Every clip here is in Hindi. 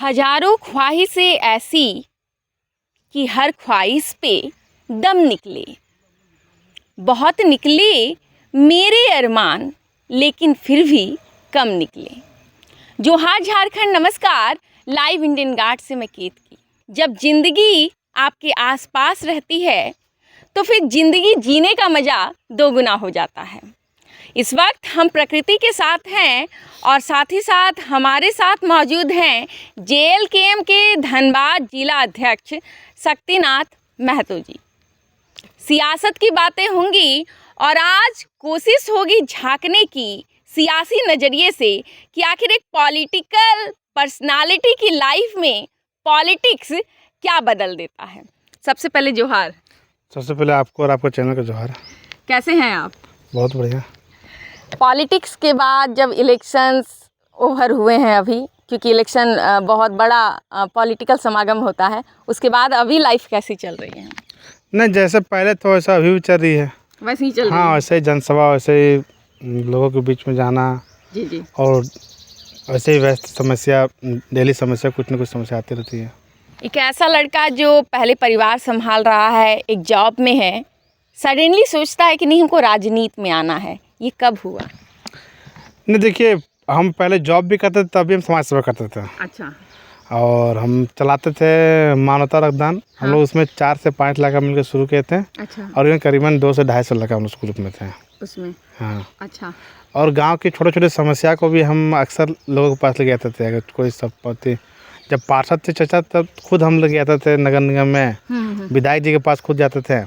हजारों ख्वाहिशें ऐसी कि हर ख्वाहिश पे दम निकले। बहुत निकले मेरे अरमान, लेकिन फिर भी कम निकले। जोहार झारखंड, नमस्कार। लाइव इंडियन गार्ड से मैं केतकी। जब जिंदगी आपके आसपास रहती है तो फिर जिंदगी जीने का मज़ा दोगुना हो जाता है। इस वक्त हम प्रकृति के साथ हैं और साथ ही साथ हमारे साथ मौजूद हैं JLKM के धनबाद जिला अध्यक्ष शक्तिनाथ महतो जी। सियासत की बातें होंगी और आज कोशिश होगी झांकने की सियासी नज़रिए से कि आखिर एक पॉलिटिकल पर्सनालिटी की लाइफ में पॉलिटिक्स क्या बदल देता है। सबसे पहले जोहार। सबसे पहले आपको और आपके चैनल का जोहार। कैसे हैं आप? बहुत बढ़िया। पॉलिटिक्स के बाद जब इलेक्शंस ओवर हुए हैं अभी, क्योंकि इलेक्शन बहुत बड़ा पॉलिटिकल समागम होता है, उसके बाद अभी लाइफ कैसी चल रही है? नहीं, जैसे पहले तो वैसा अभी भी चल रही है। वैसे ही चल रही है। हाँ, वैसे ही जनसभा, वैसे ही लोगों के बीच में जाना। जी जी। और वैसे ही व्यस्त समस्या, डेली समस्या, कुछ न कुछ समस्या आती रहती है। एक ऐसा लड़का जो पहले परिवार संभाल रहा है, एक जॉब में है, सडनली सोचता है कि नहीं हमको राजनीति में आना है। ये कब हुआ? नहीं, देखिए, हम पहले जॉब भी करते थे, तभी हम समाज सेवा करते थे। अच्छा। और हम चलाते थे मानवता रक्तदान। हाँ। हम लोग उसमें 4 से 5 लड़का मिलकर शुरू किए थे। अच्छा। और ये करीबन 200 से 250 लड़का हम उस ग्रुप में थे उसमें। हाँ। अच्छा। और गांव की छोटे छोटे समस्या को भी हम अक्सर लोगों के पास ले जाते थे। अगर कोई संपत्ति, जब पार्षद थे चचा, तब खुद हम लोग जाते थे नगर निगम में। विधायक जी के पास खुद जाते थे।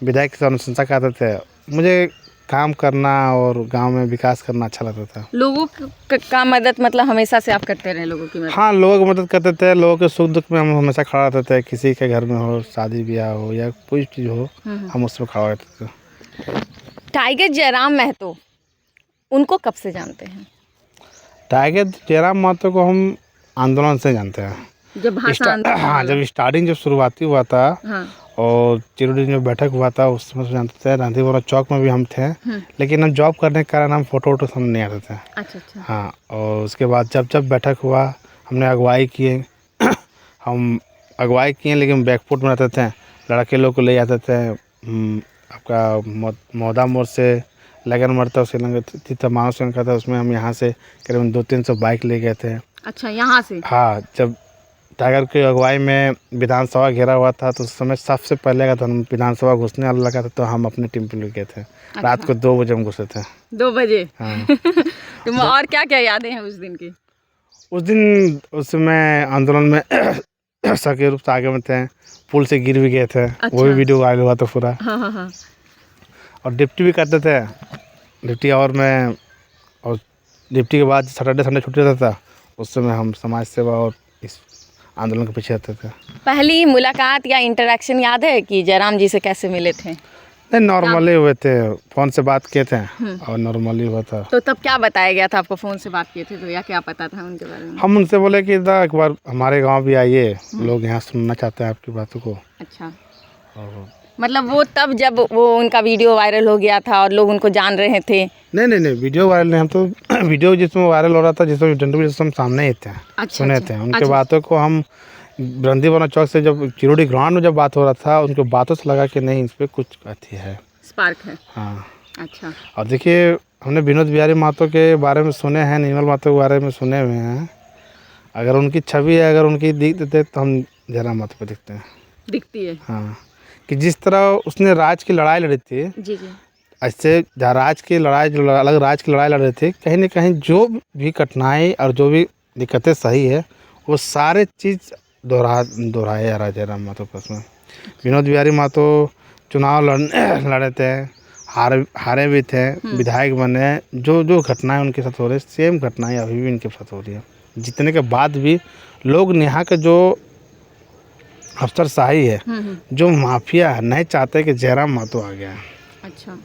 विधायक से अनुशंसा करते थे। मुझे काम करना और गांव में विकास करना अच्छा लगता था। लोगों का मदद, मतलब हमेशा से आप करते रहे लोगों की मदद? हाँ, लोगों की मदद करते थे। लोगों के सुख दुख में हम हमेशा खड़ा रहते थे। किसी के घर में हो, शादी ब्याह हो या कोई चीज़ हो, हम उसमें खड़ा रहते थे। टाइगर जयराम महतो, उनको कब से जानते हैं? टाइगर जयराम महतो को हम आंदोलन से जानते हैं। जब हाँ, जब स्टार्टिंग, जब शुरुआती हुआ था। हाँ। और चिरोडी में बैठक हुआ था, उस समय से जानते थे। गांधीपुरा चौक में भी हम थे, लेकिन हम जॉब करने के कारण हम फोटो सामने नहीं आते थे। अच्छा अच्छा। हाँ, और उसके बाद जब बैठक हुआ, हमने अगुवाई किए। हम अगुवाई किए, लेकिन बैकफुट में रहते थे। लड़के लोग को ले जाते थे। आपका मौदा मोड़ से लगन मरता से तमाम से का था, उसमें हम यहाँ से करीबन 200-300 बाइक ले गए थे। अच्छा, यहाँ से? हाँ, जब टाइगर की अगुवाई में विधानसभा घेरा हुआ था, तो उस समय सबसे पहले का हम विधानसभा घुसने वाला लगा था, तो हम अपनी टीम पे लेके थे। अच्छा। रात को 2 बजे हम घुसे थे। 2 बजे? हाँ। तो और क्या क्या यादें हैं उस दिन की? उस समय आंदोलन में सक्रिय रूप से आगे में थे। पुल से गिर भी गए थे। अच्छा। वो भी वीडियो वायरल हुआ था पूरा। हाँ हाँ हाँ। और डिप्टी भी करते थे। डिप्टी और डिप्टी के बाद सैटरडे संडे छुट्टी रहता था, उस समय हम समाज सेवा और इस आंदोलन के पीछे रहते थे। पहली मुलाकात या इंटरेक्शन याद है कि जयराम जी से कैसे मिले थे? नहीं, नॉर्मली हुए थे, फ़ोन से बात किए थे और नॉर्मली हुआ था। तो तब क्या बताया गया था आपको? फ़ोन से बात किए थे तो, या क्या पता था उनके बारे में? हम उनसे बोले कि एक बार हमारे गांव भी आइए, लोग यहाँ सुनना चाहते हैं आपकी बातों को। अच्छा। मतलब वो तब जब वो उनका वीडियो वायरल हो गया था और लोग उनको जान रहे थे? नहीं, वीडियो वायरल नहीं, हम तो वीडियो जिसमें वायरल हो रहा था, जिसमें हम सामने ही थे। अच्छा, सुने थे उनके। अच्छा। बातों को हम गांधीपुरा चौक से, जब चिरोडी ग्राउंड में जब बात हो रहा था, उनके बातों से लगा कि नहीं, इस पर कुछ अथी है, स्पार्क है। हाँ। अच्छा। और देखिए, हमने विनोद बिहारी महतो के बारे में सुने हैं, निर्मल महतो के बारे में सुने हुए हैं। अगर उनकी छवि है, अगर उनकी दिख देते, तो हम जयराम महतो पे दिखती है। हाँ, कि जिस तरह उसने राज की लड़ाई लड़ी थी, जी जी, ऐसे राज की लड़ाई, जो अलग राज की लड़ाई लड़ रहे थे, कहीं ना कहीं जो भी कठिनाई और जो भी दिक्कतें सही है, वो सारे चीज़ दोहराए जा रहा है जयराम महतो पर उसमें। विनोद बिहारी महतो चुनाव लड़े थे, हारे भी थे, विधायक बने। जो घटनाएं उनके साथ हो रही है, सेम घटनाएं अभी भी उनके साथ हो रही है। जितने के बाद भी लोग यहाँ के जो अफसरशाही है, जो माफिया है, नहीं चाहते कि जयराम महतो आ गया। अच्छा।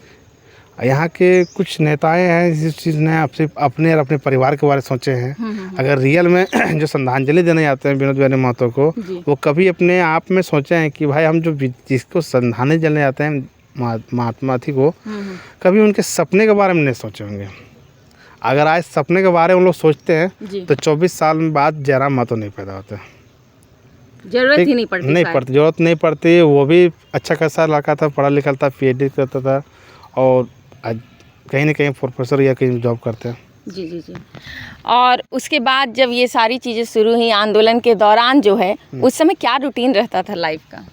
यहाँ के कुछ नेताएं हैं जिस चीज़ ने अपने और अपने परिवार के बारे में सोचे हैं। अगर रियल में जो श्रद्धांजलि देने जाते हैं विनोद बिहारी महतो को, वो कभी अपने आप में सोचे हैं कि भाई हम जो जिसको श्रद्धांजलि देने जाते हैं महात्मा को, कभी उनके सपने के बारे में नहीं सोचे होंगे। अगर आज सपने के बारे में हम लोग सोचते हैं जी। तो 24 साल में बाद जयराम महतो नहीं पैदा होते। जरूरत ही नहीं पड़ती, नहीं पड़ती, जरूरत नहीं पड़ती। वो भी अच्छा खासा लड़का था, पढ़ा लिखा था, PhD करता था और आज कहीं ना कहीं प्रोफेसर या कहीं जॉब करते हैं। जी जी जी। और उसके बाद जब ये सारी चीज़ें शुरू हुई आंदोलन के दौरान जो है, उस समय क्या रूटीन रहता था लाइफ का?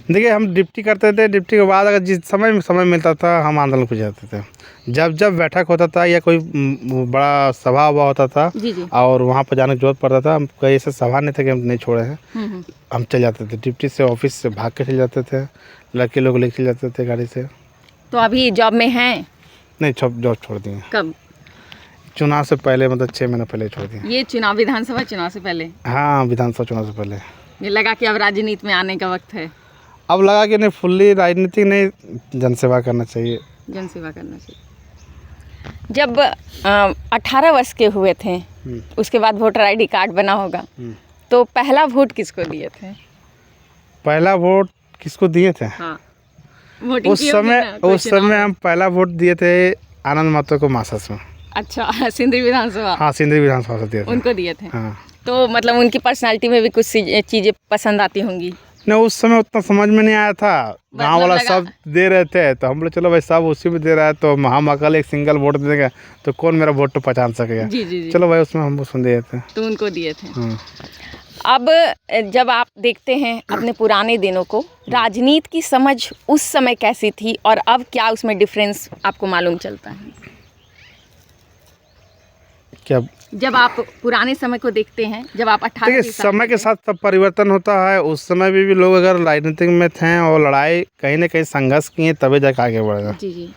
देखिए, हम ड्यूटी करते थे, ड्यूटी के बाद अगर जिस समय मिलता था हम आंदोलन पे जाते थे। जब बैठक होता था या कोई बड़ा सभा हुआ होता था जी जी। और वहाँ पर जाने की जरूरत पड़ता था, हम कहीं ऐसे सभा नहीं थे कि हम नहीं छोड़े हैं, हम चले जाते थे ड्यूटी से, ऑफिस से भाग के चले जाते थे, लड़के लोग लेके चले जाते थे गाड़ी से। तो अभी जॉब में हैं? नहीं, जॉब छोड़ दिए। कब? चुनाव से पहले, मतलब 6 महीने पहले छोड़ दिए। ये चुनाव, विधानसभा चुनाव से पहले? हाँ, विधानसभा चुनाव से पहले। ये लगा कि अब राजनीति में आने का वक्त है? अब लगा कि नहीं, फुल्ली राजनीतिक नहीं, जनसेवा करना चाहिए। जनसेवा करना चाहिए। जब 18 वर्ष के हुए थे, उसके बाद वोटर ID कार्ड बना होगा, तो पहला वोट किसको दिए थे? पहला वोट किसको दिए थे? हाँ, उस समय हम पहला वोट दिए थे आनंद महतो को मासास में। अच्छा, सिंदरी विधानसभा? हाँ, सिंदरी विधानसभा से दिए थे। उनको दिए थे? हाँ। तो मतलब उनकी पर्सनालिटी में भी कुछ चीज़ें पसंद आती होंगी? नहीं, उस समय उतना समझ में नहीं आया था, गांव वाला सब दे रहे थे तो हम लोग चलो भाई सब उसी में दे रहा है तो हम अकेले एक सिंगल वोट देंगे तो कौन मेरा वोट तो पहचान सकेगा। जी जी जी। चलो भाई उसमें हम उसमें दिए थे, तो उनको दिए थे। हाँ। अब जब आप देखते हैं अपने पुराने दिनों को, राजनीति की समझ उस समय कैसी थी और अब क्या उसमें डिफरेंस आपको मालूम चलता है? क्या? जब आप पुराने समय को देखते हैं, जब आप 18 देखिए, समय के साथ सब परिवर्तन होता है। उस समय भी लोग अगर राजनीतिक में थे और लड़ाई कहीं ना कहीं संघर्ष किए तभी जाकर आगे बढ़ेगा। जी जी।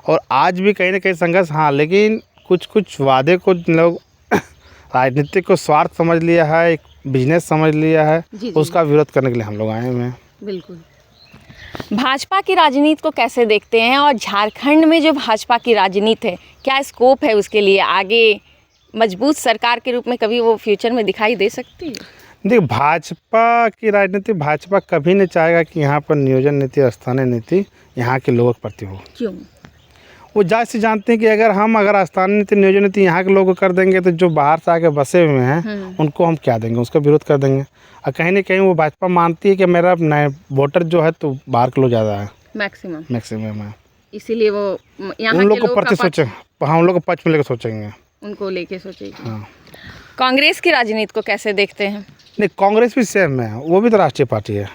और आज भी कहीं ना कहीं संघर्ष, हाँ, लेकिन कुछ वादे को लोग राजनीतिक को स्वार्थ समझ लिया है, एक बिजनेस समझ लिया है, उसका विरोध करने के लिए हम लोग आए हुए हैं। बिल्कुल। भाजपा की राजनीति को कैसे देखते हैं और झारखंड में जो भाजपा की राजनीति है, क्या स्कोप है उसके लिए आगे मजबूत सरकार के रूप में कभी वो फ्यूचर में दिखाई दे सकती है? देखिए, भाजपा की राजनीति, भाजपा कभी नहीं चाहेगा कि यहाँ पर नियोजन नीति, स्थानीय नीति यहाँ के लोगों के प्रति हो। क्यों? वो जायज से जानते हैं कि अगर स्थानीय नीति, नियोजन नीति यहाँ के लोगों को कर देंगे तो जो बाहर से आके बसे हुए हैं उनको हम क्या देंगे, उसका विरोध कर देंगे। और कहीं ना कहीं वो भाजपा मानती है कि मेरा नए वोटर जो है तो बाहर के लोग ज़्यादा है, मैक्सिमम है, इसीलिए वो यहाँ उन लोग के को प्रति सोचे, हम लोग को पक्ष में लेकर सोचेंगे, उनको लेके सोचेगी। हाँ। कांग्रेस की राजनीति को कैसे देखते हैं? नहीं, कांग्रेस भी सेम है, वो भी तो राष्ट्रीय पार्टी है,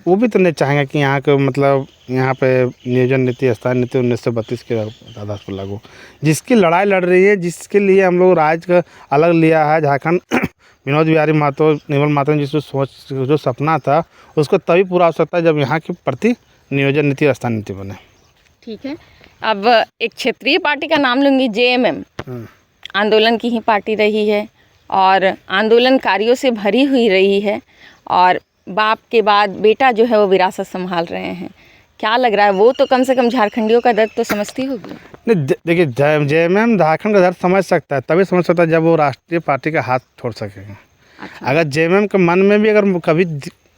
वो भी तो नहीं चाहेंगे कि यहाँ के मतलब यहाँ पे नियोजन नीति, स्थानीय नीति 1932 के आधार पर लागू, जिसकी लड़ाई लड़ रही है, जिसके लिए हम लोग राज्य का अलग लिया है झारखंड। विनोद बिहारी महतो, निर्मल महतो ने जो सपना था उसको तभी पूरा हो सकता है जब यहाँ के प्रति नियोजन नीति और स्थानीय नीति बने। ठीक है, अब एक क्षेत्रीय पार्टी का नाम लूँगी, JMM आंदोलन की ही पार्टी रही है और आंदोलनकारियों से भरी हुई रही है और बाप के बाद बेटा जो है वो विरासत संभाल रहे हैं। क्या लग रहा है, वो तो कम से कम झारखंडियों का दर्द तो समझती होगी? नहीं, देखिए, JMM झारखंड का दर्द समझ सकता है, तभी समझ सकता है जब वो राष्ट्रीय पार्टी का हाथ छोड़ सकेगा। अच्छा। अगर JMM के मन में भी अगर कभी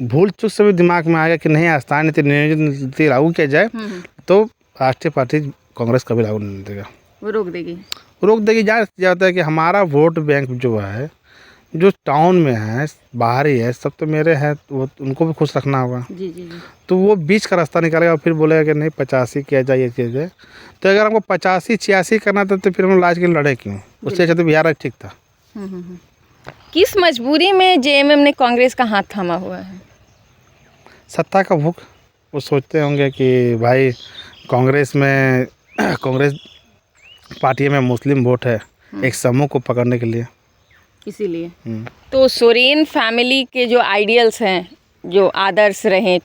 भूल चूक से भी दिमाग में आएगा कि नहीं स्थानीय नीति, नियोजन नीति लागू किया जाए तो राष्ट्रीय पार्टी कांग्रेस कभी लागू नहीं देगा, वो रोक देगी। जाता है कि हमारा वोट बैंक जो है, जो टाउन में है, बाहर ही है, सब तो मेरे हैं, वो उनको भी खुश रखना होगा। जी जी जी। तो वो बीच का रास्ता निकालेगा और फिर बोलेगा कि नहीं 85 किया जाए, ये किया जाए। तो अगर हमको 85-86 करना था तो फिर हम लाज के लड़े क्यों? उससे अच्छा तो बिहार ठीक था। किस मजबूरी में JMM ने कांग्रेस का हाथ थामा हुआ है? सत्ता का भूख। वो सोचते होंगे कि भाई कांग्रेस पार्टी में मुस्लिम वोट है, एक समूह को पकड़ने के लिए, इसीलिए। तो सोरेन फैमिली के जो आइडियल्स हैं, जो आदर्श रहे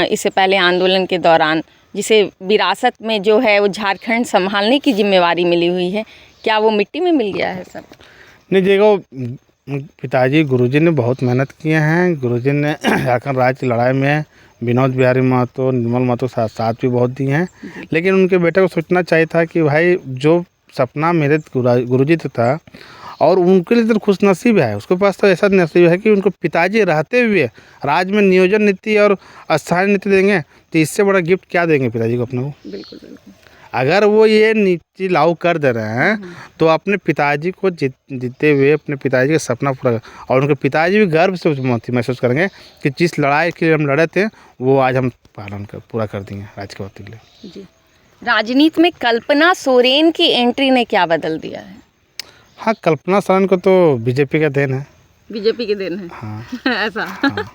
इससे पहले आंदोलन के दौरान, जिसे विरासत में जो है वो झारखंड संभालने की जिम्मेवारी मिली हुई है, क्या वो मिट्टी में मिल गया है सब? नहीं, देखो, पिताजी गुरुजी ने बहुत मेहनत किए हैं। गुरुजी ने झारखंड राज्य की लड़ाई में विनोद बिहारी महतो, निर्मल महतो साथ भी बहुत दिए हैं, लेकिन उनके बेटे को सोचना चाहिए था कि भाई जो सपना मेरे गुरुजी तो था और उनके लिए तो खुशनसीब है, उसके पास तो ऐसा नसीब है कि उनको पिताजी रहते हुए राज्य में नियोजन नीति और स्थानीय नीति देंगे, तो इससे बड़ा गिफ्ट क्या देंगे पिताजी को अपने को? बिल्कुल बिल्कुल। अगर वो ये नीति लागू कर दे रहे हैं तो अपने पिताजी को जीते हुए अपने पिताजी का सपना पूरा, और उनके पिताजी भी गर्व से महसूस करेंगे कि जिस लड़ाई के लिए हम लड़े थे वो आज हम पूरा कर देंगे राजनीति के लिए। जी, राजनीति में कल्पना सोरेन की एंट्री ने क्या बदल दिया है? हाँ, कल्पना सोरेन को तो बीजेपी का देन है। बीजेपी के दिन है। हाँ। ऐसा हाँ।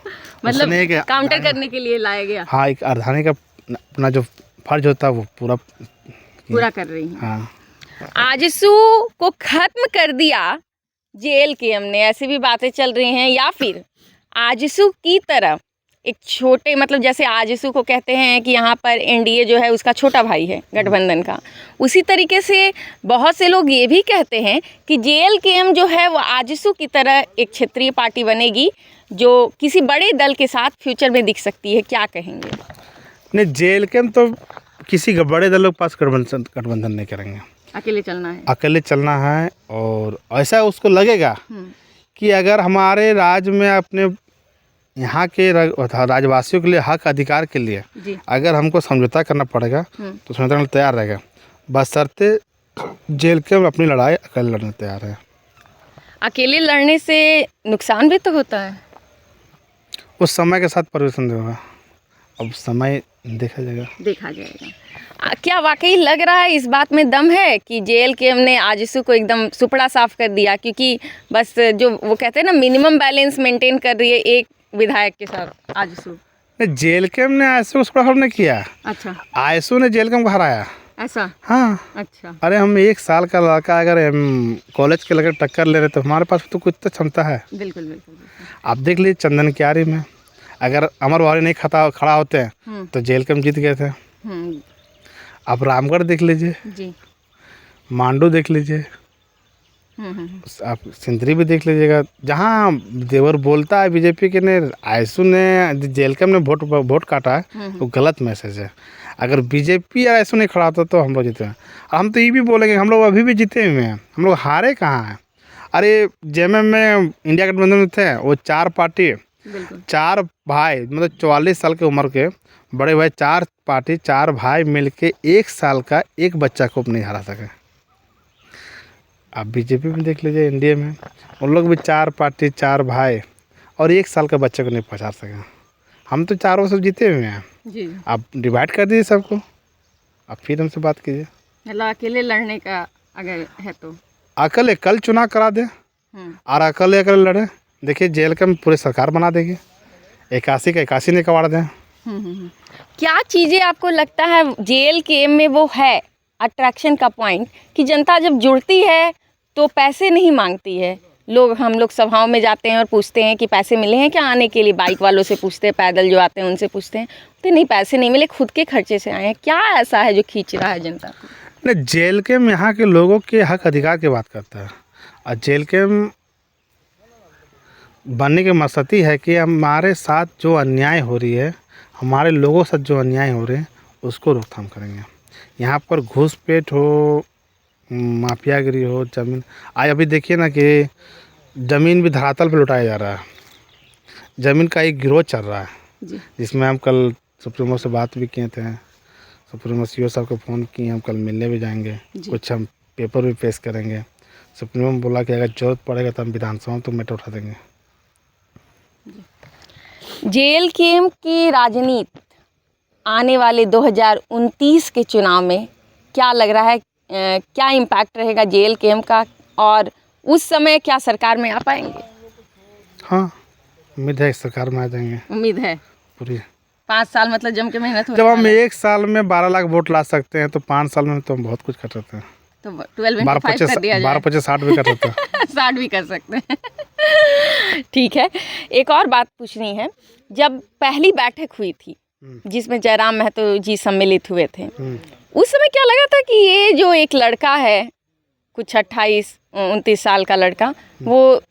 मतलब काउंटर करने के लिए लाया गया। हाँ, एक अर्धानी का अपना जो फर्ज होता है वो पूरा कर रही है। हाँ। आजसू को खत्म कर दिया JLKM ने, ऐसी भी बातें चल रही हैं, या फिर आजसू की तरह एक छोटे, मतलब जैसे आजसू को कहते हैं कि यहाँ पर NDA जो है उसका छोटा भाई है गठबंधन का, उसी तरीके से बहुत से लोग ये भी कहते हैं कि JLKM जो है वो आजसू की तरह एक क्षेत्रीय पार्टी बनेगी जो किसी बड़े दल के साथ फ्यूचर में दिख सकती है। क्या कहेंगे? नहीं, JLKM तो किसी बड़े दलों के पास गठबंधन नहीं करेंगे, अकेले चलना है। अकेले चलना है। और ऐसा उसको लगेगा कि अगर हमारे राज्य में अपने यहाँ के राज्यवासियों के लिए हक अधिकार के लिए अगर हमको समझौता करना पड़ेगा तो समझौता करने तैयार रहेगा, बशर्ते JLKM अपनी लड़ाई अकेले लड़ने तैयार है। अकेले लड़ने से नुकसान भी तो होता है। उस समय के साथ परिवर्तन होगा, अब समय देखा जाएगा। क्या वाकई लग रहा है इस बात में दम है कि JLKM ने आजसू को एकदम सुपड़ा साफ कर दिया? क्योंकि बस जो वो कहते हैं ना, मिनिमम बैलेंस मेंटेन कर रही है एक विधायक के साथ आजसू। JLKM ने आजसू को सुपड़ा साफ नहीं किया। अच्छा, आजसू ने JLKM को हराया। ऐसा? हाँ। अच्छा। अरे हम 1 साल का लड़का अगर हम कॉलेज के लड़के टक्कर ले रहे तो हमारे पास तो कुछ तो क्षमता है। बिल्कुल। आप देख लीजिए चंदन क्यारी में अगर अमर वारी नहीं खड़ा होते हैं तो JLKM जीत गए थे। आप रामगढ़ देख लीजिए जी, मांडू देख लीजिए, आप सिंदरी भी देख लीजिएगा। जहाँ देवर बोलता है बीजेपी के ने आजसू ने JLKM ने वोट काटा है वो गलत मैसेज है। अगर बीजेपी या आजसू नहीं खड़ा होता तो हम लोग जीते हैं। हम तो ये भी बोलेंगे हम लोग अभी भी जीते हुए हैं, हम लोग हारे कहाँ हैं। अरे JMM में इंडिया गठबंधन में थे वो 4 पार्टी, 4 भाई, मतलब 44 साल की उम्र के बड़े भाई, 4 पार्टी 4 भाई मिलके 1 साल का एक बच्चा को नहीं हरा सके। आप बीजेपी में देख लीजिए, NDA में उन लोग भी 4 पार्टी 4 भाई और 1 साल का बच्चे को नहीं पहुंचा सके। हम तो चारों सब जीते हुए हैं जी। आप डिवाइड कर दीजिए सबको, आप फिर हमसे बात कीजिए। मतलब अकेले लड़ने का अगर है तो अकेले कल चुनाव करा दे और अकेले लड़े, देखिए JLKM पूरी सरकार बना देगी, 81 का 81 नहीं कवाड़ दें। क्या चीज़ें आपको लगता है JLKM में वो है अट्रैक्शन का पॉइंट कि जनता जब जुड़ती है तो पैसे नहीं मांगती है? हम लोग सभाओं में जाते हैं और पूछते हैं कि पैसे मिले हैं क्या आने के लिए, बाइक वालों से पूछते हैं, पैदल जो आते हैं उनसे पूछते हैं तो नहीं, पैसे नहीं मिले, खुद के खर्चे से आए हैं। क्या ऐसा है जो खींच रहा है जनता को? नहीं, JLKM यहाँ के लोगों के हक अधिकार की बात करता है और JLKM बनने की मकसद ही है कि हमारे साथ जो अन्याय हो रही है, हमारे लोगों के साथ जो अन्याय हो रहे हैं उसको रोकथाम करेंगे। यहाँ पर घूसपेट हो, माफियागिरी हो, ज़मीन आज अभी देखिए ना कि ज़मीन भी धरातल पे लुटाया जा रहा है, ज़मीन का एक गिरोह चल रहा है जिसमें हम कल सुप्रीमो से बात भी किए थे, सुप्रीमो CO साहब को फ़ोन किए, हम कल मिलने भी जाएंगे, कुछ हम पेपर भी पेश करेंगे। सुप्रीमो में बोला कि अगर जरूरत पड़ेगा तो हम विधानसभा तो मैटर उठा देंगे। JLKM की राजनीति आने वाले 2029 के चुनाव में क्या लग रहा है, क्या इम्पैक्ट रहेगा JLKM का, और उस समय क्या सरकार में आ पाएंगे? हाँ, उम्मीद है सरकार में आ जाएंगे। उम्मीद है पूरी 5 साल मतलब जम के मेहनत हो। जब हम 1 साल में 12 लाख वोट ला सकते हैं तो 5 साल में तो हम बहुत कुछ कर सकते हैं। तो 12/5 कर दिया जाए, 12/50 60 भी कर सकते हैं। 60 भी कर सकते हैं। ठीक है, एक और बात पूछनी है। जब पहली बैठक हुई थी जिसमें जयराम महतो जी सम्मिलित हुए थे, उस समय क्या लगा था कि ये जो एक लड़का है, कुछ 28-29 साल का लड़का, वो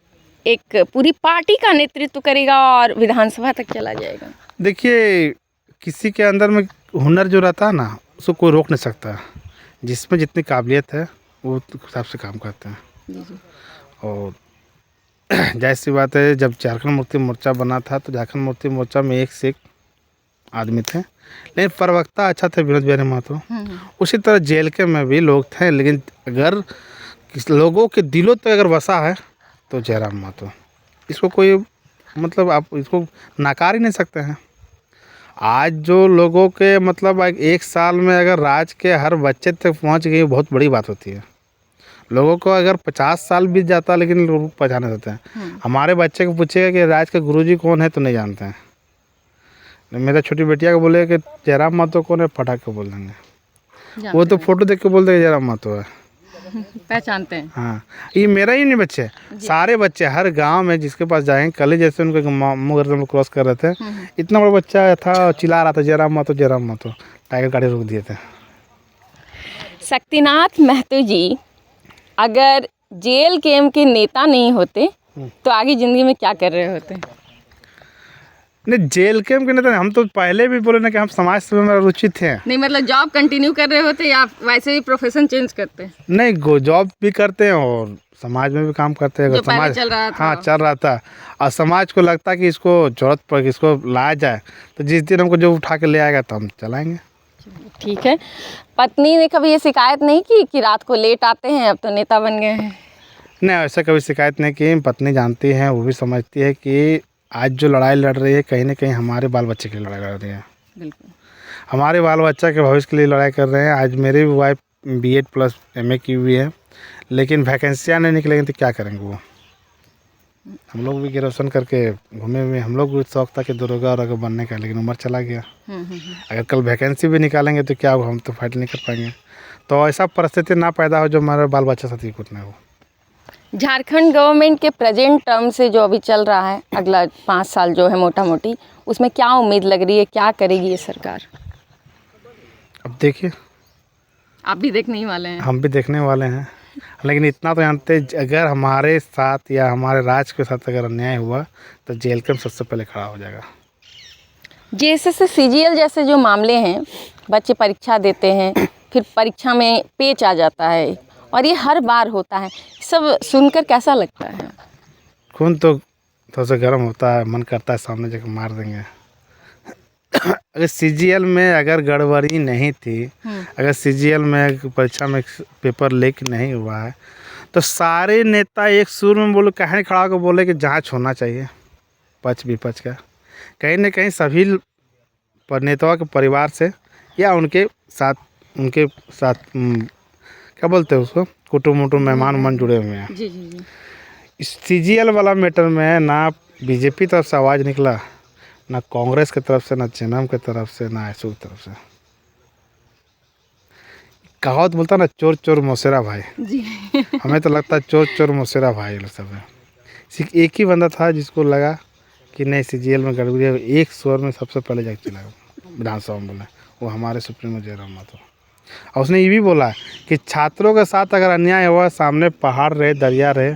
एक पूरी पार्टी का नेतृत्व करेगा और विधानसभा तक चला जाएगा? देखिए, किसी के अंदर में हुनर जो रहता है ना उसको कोई रोक नहीं सकता। जिसमें जितनी काबिलियत है वो हिसाब से काम करते हैं। और जैसी बात है, जब झारखंड मुक्ति मोर्चा बना था तो झारखंड मुक्ति मोर्चा में 1 से 1 आदमी थे लेकिन प्रवक्ता अच्छा थे विनोद बिहारी महतो। उसी तरह जेल के में भी लोग थे, लेकिन अगर लोगों के दिलों तक अगर बसा है तो जयराम महतो। इसको कोई मतलब आप इसको नकार ही नहीं सकते हैं। आज जो लोगों के मतलब एक साल में अगर राज के हर बच्चे तक पहुंच गई, बहुत बड़ी बात होती है। लोगों को अगर 50 साल बीत जाता लेकिन लोग पहचाने देते हैं। हमारे बच्चे को पूछेगा कि राज के गुरुजी कौन है तो नहीं जानते हैं। मेरा छोटी बेटिया को बोले कि जयराम महतो कौन है, फटाक के बोल देंगे। वो तो फोटो देख के बोल देंगे जयराम महतो है, पहचानते हैं। हाँ, ये मेरा ही नहीं बच्चे, सारे बच्चे हर गांव में जिसके पास जाएंगे। कल ही जैसे उनके मामू घर से हम लोग क्रॉस कर रहे थे, इतना बड़ा बच्चा था, चिल्ला रहा था जयराम महतो जयराम महतो। टाइगर गाड़ी रोक दिए थे। शक्तिनाथ महतो जी अगर जेल केम के नेता नहीं होते तो आगे ज़िंदगी में क्या कर रहे होते? नहीं, जेल कैम्प के नेता हम तो पहले भी बोले ना कि हम समाज सेवा में रुचि थे। नहीं मतलब जॉब कंटिन्यू कर रहे होते या वैसे भी प्रोफेशन चेंज करते? नहीं, जॉब भी करते हैं और समाज में भी काम करते हैं। जो पहले समाज चल रहा था। हाँ, चल रहा था। और समाज को लगता कि इसको जरूरत पड़ कि इसको लाया जाए, तो जिस दिन हमको जो उठा के ले आएगा तो हम चलाएंगे। ठीक है। पत्नी ने कभी ये शिकायत नहीं की कि रात को लेट आते हैं, अब तो नेता बन गए हैं? नहीं, ऐसा कभी शिकायत नहीं की। पत्नी जानती है, वो भी समझती है कि आज जो लड़ाई लड़ रही है कहीं ना कहीं हमारे बाल बच्चे के लिए लड़ाई लड़ रही है। बिल्कुल। हमारे बाल बच्चा के भविष्य के लिए लड़ाई कर रहे हैं। आज मेरी भी वाइफ B.Ed प्लस MA की हुई है, लेकिन वैकेंसियाँ नहीं निकलेंगी तो क्या करेंगे वो। हम लोग भी ग्रेजुएशन करके घूमे हुए, हम लोग भी शौक था कि दरोगा और बनने का, लेकिन उम्र चला गया। अगर कल वैकेंसी भी निकालेंगे तो क्या होगा, हम तो फाइट नहीं कर पाएंगे। तो ऐसा परिस्थिति ना पैदा हो जो हमारे बाल बच्चा साथ ही कुछ ना हो। झारखंड गवर्नमेंट के प्रेजेंट टर्म से जो अभी चल रहा है, अगला 5 साल जो है मोटा मोटी, उसमें क्या उम्मीद लग रही है, क्या करेगी ये सरकार? अब देखिए, आप भी देखने ही वाले हैं। हम भी देखने वाले हैं, लेकिन इतना तो जानते हैं अगर हमारे साथ या हमारे राज्य के साथ अगर अन्याय हुआ तो जेल कैम्प सबसे पहले खड़ा हो जाएगा। JSS CGL जैसे जो मामले हैं, बच्चे परीक्षा देते हैं, फिर परीक्षा में पेच आ जाता है और ये हर बार होता है, सब सुनकर कैसा लगता है? खून तो थोड़ा सा गर्म होता है, मन करता है सामने जाकर मार देंगे। अगर CGL में अगर गड़बड़ी नहीं थी, अगर CGL में परीक्षा में पेपर लीक नहीं हुआ है, तो सारे नेता एक सुर में बोले, कहीं खड़ा होकर बोले कि जांच होना चाहिए पक्ष विपक्ष का। कहीं ना कहीं सभी नेताओं के परिवार से या उनके साथ क्या बोलते हैं उसको, कुटुंब मेहमान मन जुड़े हुए हैं। जी जी जी। इस CGL वाला मैटर में ना BJP तरफ से आवाज़ निकला, ना कांग्रेस की तरफ से, ना JNM की तरफ से, ना ASU की तरफ से। कहावत बोलता ना, चोर चोर मौसेरा भाई जी। हमें तो लगता है चोर चोर मौसेरा भाई लोग सब है। सिर्फ एक ही बंदा था जिसको लगा कि नहीं CGL में गड़बड़ी है, एक स्वर में सबसे पहले जाके चला विधानसभा में बोला, वो हमारे सुप्रीमो जयराम महतो। और उसने ये भी बोला कि छात्रों के साथ अगर अन्याय हुआ, सामने पहाड़ रहे, दरिया रहे,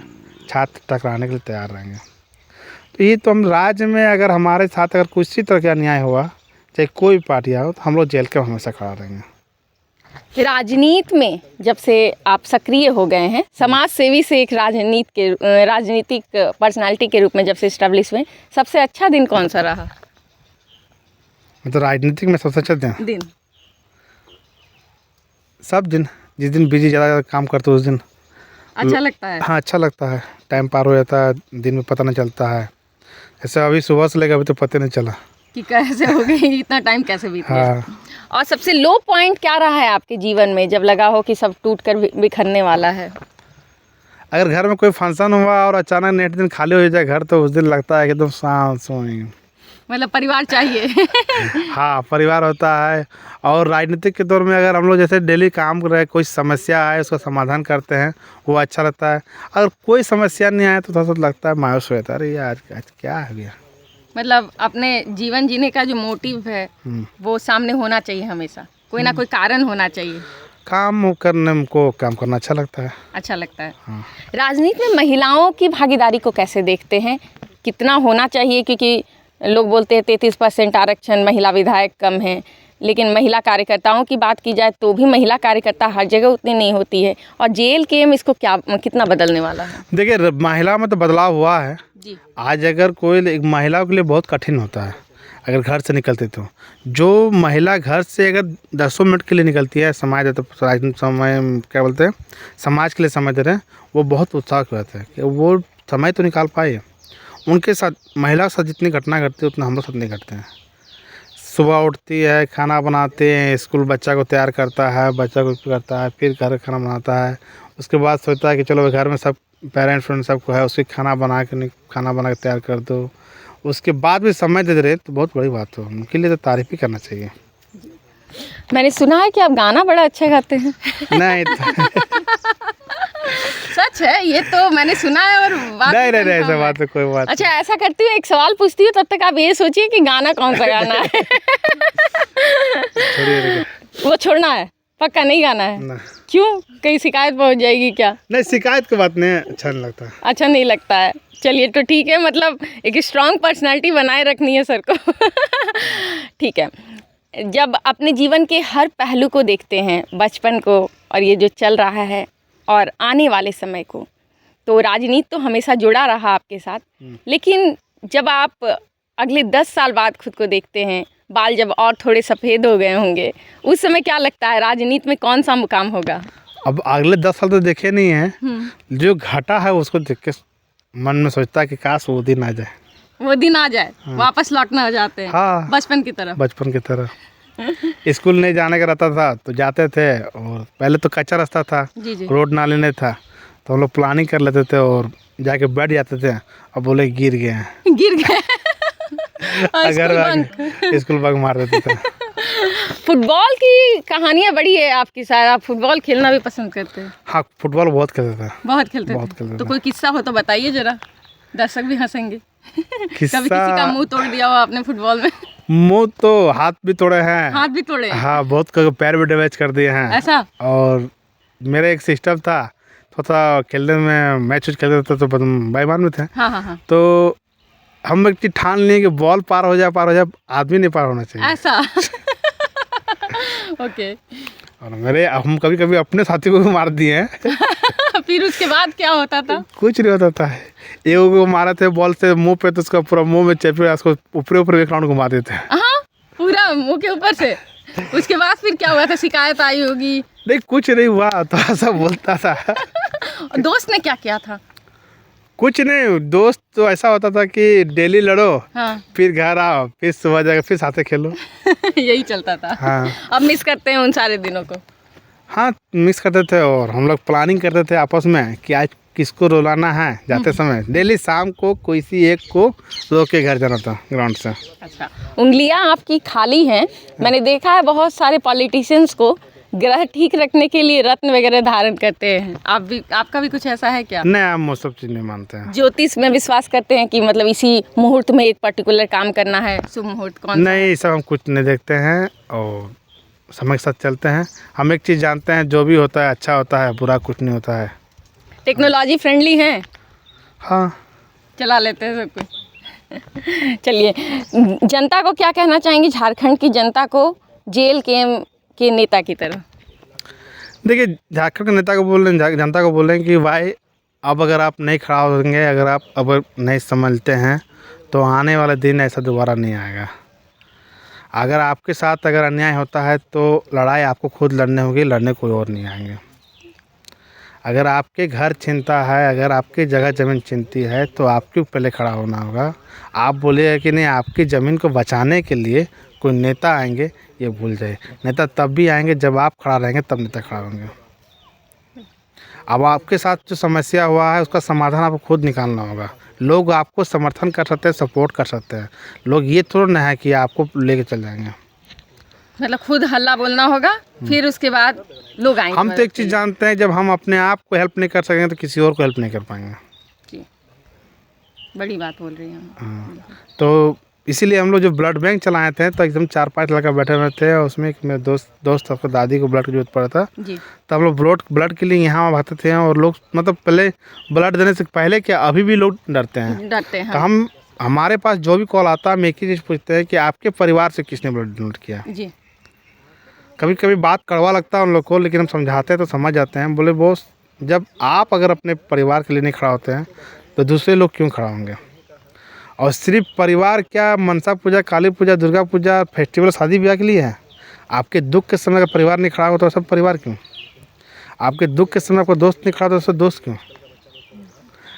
छात्र टकराने के लिए तैयार रहेंगे। तो ये तो हम राज्य में अगर हमारे साथ अगर किसी तरह का अन्याय हुआ, चाहे कोई पार्टी हो, तो हम लोग जेल के हमेशा खड़ा रहेंगे। राजनीति में जब से आप सक्रिय हो गए हैं, समाज सेवी से एक राजनीतिक पर्सनालिटी के रूप में जब से इस्टेब्लिश हुए, सबसे अच्छा दिन कौन सा रहा? मतलब राजनीतिक में सबसे अच्छा दिन सब दिन, जिस दिन बिजी ज़्यादा काम करते उस दिन अच्छा लगता है। हाँ, अच्छा लगता है। टाइम पार हो जाता है, दिन में पता नहीं चलता है। ऐसे अभी सुबह से लेकर अभी तो पता नहीं चला कि कैसे हो गई, इतना टाइम कैसे बीत गया। हाँ। और सबसे लो पॉइंट क्या रहा है आपके जीवन में, जब लगा हो कि सब टूट कर बिखरने वाला है? अगर घर में कोई फंक्शन हुआ और अचानक नेट दिन खाली हो जाए घर, तो उस दिन लगता है कि एकदम शांत सोएंगे। मतलब परिवार चाहिए। हाँ, परिवार होता है। और राजनीतिक के दौर में अगर हम लोग जैसे डेली काम कर रहे हैं, कोई समस्या आए उसका समाधान करते हैं, वो अच्छा लगता है। अगर कोई समस्या नहीं आए तो थोड़ा सा लगता है मायूस रहता है, अरे यार आज क्या हो गया। मतलब अपने जीवन जीने का जो मोटिव है वो सामने होना चाहिए, हमेशा कोई ना कोई कारण होना चाहिए। काम करने को काम करना अच्छा लगता है। अच्छा लगता है। हाँ। राजनीति में महिलाओं की भागीदारी को कैसे देखते हैं, कितना होना चाहिए? क्योंकि लोग बोलते हैं 33% आरक्षण, महिला विधायक कम है, लेकिन महिला कार्यकर्ताओं की बात की जाए तो भी महिला कार्यकर्ता हर जगह उतनी नहीं होती है। और जेल केम इसको कितना बदलने वाला है? देखिए, महिला में तो बदलाव हुआ है जी। आज अगर कोई एक महिला के लिए बहुत कठिन होता है। अगर घर से निकलते तो जो महिला घर से अगर 10 मिनट के लिए निकलती है, समाज तो समय क्या बोलते हैं, समाज के लिए समय दे रहे हैं, वो बहुत उत्साह की बात है कि वो समय तो निकाल पाए। उनके साथ, महिला के साथ जितनी घटना घटती है उतना हम लोग साथ नहीं घटते हैं। सुबह उठती है, खाना बनाते हैं, स्कूल बच्चा को तैयार करता है, बच्चा को करता है, फिर घर खाना बनाता है, उसके बाद सोचता है कि चलो घर में सब पेरेंट्स फ्रेंड सबको है, उसके खाना बना के तैयार कर दो, उसके बाद भी समय दे रहे तो बहुत बड़ी बात हो, उनके लिए तो तारीफ ही करना चाहिए। मैंने सुना है कि आप गाना बड़ा अच्छा गाते हैं। नहीं सच है ये तो मैंने सुना है और बात नहीं भी नहीं confirm ऐसा है। बात तो कोई बात अच्छा ऐसा करती हूँ, एक सवाल पूछती हूँ, तब तक आप ये सोचिए कि गाना कौन सा गाना है। छोड़िए। वो छोड़ना है, पक्का नहीं गाना है? ना। क्यों, कहीं शिकायत पहुँच जाएगी क्या? नहीं, शिकायत की बात नहीं, अच्छा नहीं लगता। अच्छा नहीं लगता है, चलिए तो ठीक है, मतलब एक स्ट्रॉन्ग पर्सनालिटी बनाए रखनी है सर को। ठीक है, जब अपने जीवन के हर पहलू को देखते हैं, बचपन को और ये जो चल रहा है और आने वाले समय को, तो राजनीति तो हमेशा जुड़ा रहा आपके साथ, लेकिन जब आप अगले 10 साल बाद खुद को देखते हैं, बाल जब और थोड़े सफ़ेद हो गए होंगे, उस समय क्या लगता है राजनीति में कौन सा मुकाम होगा? अब अगले 10 साल तो देखे नहीं है, जो घटा है उसको देख के मन में सोचता है कि काश वो दिन आ जाए। वो दिन आ जाए, वापस लौटना हो जाते हैं। हाँ, बचपन की तरह। बचपन की तरह। स्कूल नहीं जाने का रहता था तो जाते थे, और पहले तो कच्चा रास्ता था, जी जी। रोड नाले नहीं था, तो हम लोग प्लानिंग कर लेते थे और जाके बैठ जाते थे, अब बोले गिर गए हैं। गिर गए। अगर स्कूल बंक मार देते थे। फुटबॉल की कहानियाँ बड़ी है आपकी, शायद आप फुटबॉल खेलना भी पसंद करते हैं। हाँ, फुटबॉल बहुत खेलते थे। बहुत खेलते बहुत थे। खेलते तो थे। कोई किस्सा हो तो बताइए जरा, दर्शक भी हंसेंगे। कभी किस्सा, किसी का मुंह तोड़ दिया हो आपने फुटबॉल में? मुंह तो हाथ भी तोड़े हैं। हाथ भी तोड़े? हाँ, बहुत पैर भी डैमेज कर दिए हैं। ऐसा? और मेरा एक सिस्टम था, थोड़ा खेलने में, मैच खेलते थे तो बेईमान में थे। हाँ हाँ हाँ। तो हम एक चीज ठान लिए कि बॉल पार हो जाए, आदमी नहीं पार होना चाहिए। ऐसा? ओके। और हम कभी कभी अपने साथी को भी मार दिए हैं। फिर उसके बाद क्या होता था? कुछ नहीं होता था। एगो को मारा थे बॉल से मुंह पे, तो उसका पूरा मुंह में चेपे, उसको ऊपर एक राउंड घुमा देते हैं। हाँ, पूरा मुंह के ऊपर से। उसके बाद फिर क्या हुआ था? शिकायत आई होगी? नहीं, कुछ नहीं हुआ, थोड़ा सा बोलता था। दोस्त ने क्या किया था? कुछ नहीं, दोस्त तो ऐसा होता था कि डेली लड़ो, हाँ। फिर घर आओ, फिर सुबह जाकर फिर साथे खेलो। यही चलता था। हाँ। अब मिस करते हैं उन सारे दिनों को? हाँ, मिस करते थे, और हम लोग प्लानिंग करते थे आपस में कि आज किसको रुलाना है जाते समय। डेली शाम को कोई सी एक को रो के घर जाना था ग्राउंड से। अच्छा, उंगलियां आपकी खाली हैं। मैंने देखा है बहुत सारे पॉलिटिशियंस को ग्रह ठीक रखने के लिए रत्न वगैरह धारण करते हैं, आपका भी कुछ ऐसा है क्या? नहीं, हम वो सब चीज़ नहीं मानते हैं। ज्योतिष में विश्वास करते हैं कि मतलब इसी मुहूर्त में एक पर्टिकुलर काम करना है, शुभ मुहूर्त कौन सा? नहीं, सब हम कुछ नहीं देखते हैं और समय के साथ चलते हैं। हम एक चीज़ जानते हैं, जो भी होता है अच्छा होता है, बुरा कुछ नहीं होता है। टेक्नोलॉजी फ्रेंडली हैं? हाँ, चला लेते हैं सब कुछ। चलिए, जनता को क्या कहना चाहेंगे, झारखंड की जनता को जेल के नेता की तरह? देखिए, झारखंड के नेता को बोल रहे हैं, जनता को बोल रहे हैं कि भाई अब अगर आप नहीं खड़ा होंगे, अगर आप अब नहीं समझते हैं, तो आने वाला दिन ऐसा दोबारा नहीं आएगा। अगर आपके साथ अगर अन्याय होता है तो लड़ाई आपको खुद लड़ने होगी, लड़ने कोई और नहीं आएंगे। अगर आपके घर छीनता है, अगर आपकी जगह ज़मीन छीनती है, तो आपको पहले खड़ा होना होगा। आप बोलिए कि नहीं, आपकी ज़मीन को बचाने के लिए कोई नेता आएंगे, ये भूल जाए। नेता तब भी आएंगे जब आप खड़ा रहेंगे, तब नेता खड़ा होंगे। अब आपके साथ जो समस्या हुआ है उसका समाधान आपको खुद निकालना होगा। लोग आपको समर्थन कर सकते हैं, सपोर्ट कर सकते हैं, लोग ये थोड़ा ना है कि आपको लेके चल जाएंगे। मतलब खुद हल्ला बोलना होगा, फिर उसके बाद लोग आएंगे। हम तो एक चीज़ जानते हैं, जब हम अपने आप को हेल्प नहीं कर सकेंगे तो किसी और को हेल्प नहीं कर पाएंगे। जी, बड़ी बात बोल रही हैं। हाँ, तो इसीलिए हम लोग जो ब्लड बैंक चलाए थे, तो एकदम 4-5 लड़का बैठे हुए थे, और उसमें एक मेरे दोस्त आपको दादी को ब्लड की जरूरत पड़ा था जी। तो हम लोग ब्लड के लिए यहाँ भागते थे, और लोग मतलब पहले ब्लड देने से पहले क्या, अभी भी लोग डरते हैं। तो हमारे पास जो भी कॉल आता है, हम एक ही चीज़ पूछते हैं कि आपके परिवार से किसने ब्लड डोनेट किया। जी। कभी कभी बात कड़वा लगता है उन लोग को, लेकिन हम समझाते हैं तो समझ जाते हैं। बोले बॉस, जब आप अगर अपने परिवार के लिए नहीं खड़ा होते हैं तो दूसरे लोग क्यों खड़ा होंगे। और सिर्फ परिवार क्या, मनसा पूजा, काली पूजा, दुर्गा पूजा, फेस्टिवल, शादी ब्याह के लिए है। आपके दुख के समय अगर परिवार नहीं खड़ा हो तो सब परिवार क्यों? आपके दुख के समय आपका दोस्त नहीं खड़ा तो सब दोस्त क्यों?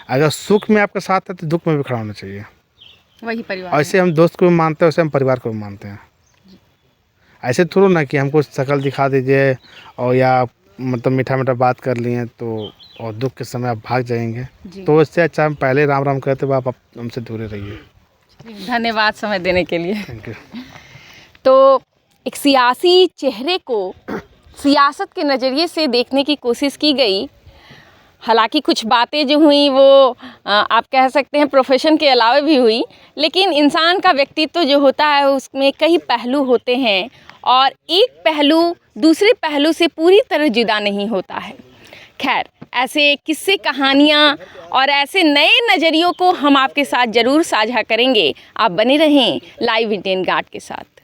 अगर सुख में आपके साथ है तो दुख में भी खड़ा होना चाहिए। वही परिवार ऐसे हम दोस्त को भी मानते हैं, वैसे हम परिवार को भी मानते हैं। ऐसे थोड़ा ना कि हमको शक्ल दिखा दीजिए और या मतलब मीठा मीठा बात कर लिए तो और दुख के समय आप भाग जाएंगे, तो इससे अच्छा हम पहले राम राम कहते हुए आप हमसे दूर रहिए। धन्यवाद समय देने के लिए। Thank you. तो एक सियासी चेहरे को सियासत के नज़रिए से देखने की कोशिश की गई। हालांकि कुछ बातें जो हुई वो आप कह सकते हैं प्रोफेशन के अलावा भी हुई, लेकिन इंसान का व्यक्तित्व जो होता है उसमें कई पहलू होते हैं और एक पहलू दूसरे पहलू से पूरी तरह जुदा नहीं होता है। खैर, ऐसे किस्से, कहानियाँ और ऐसे नए नज़रियों को हम आपके साथ ज़रूर साझा करेंगे। आप बने रहें लाइव इंडियन गार्ड के साथ।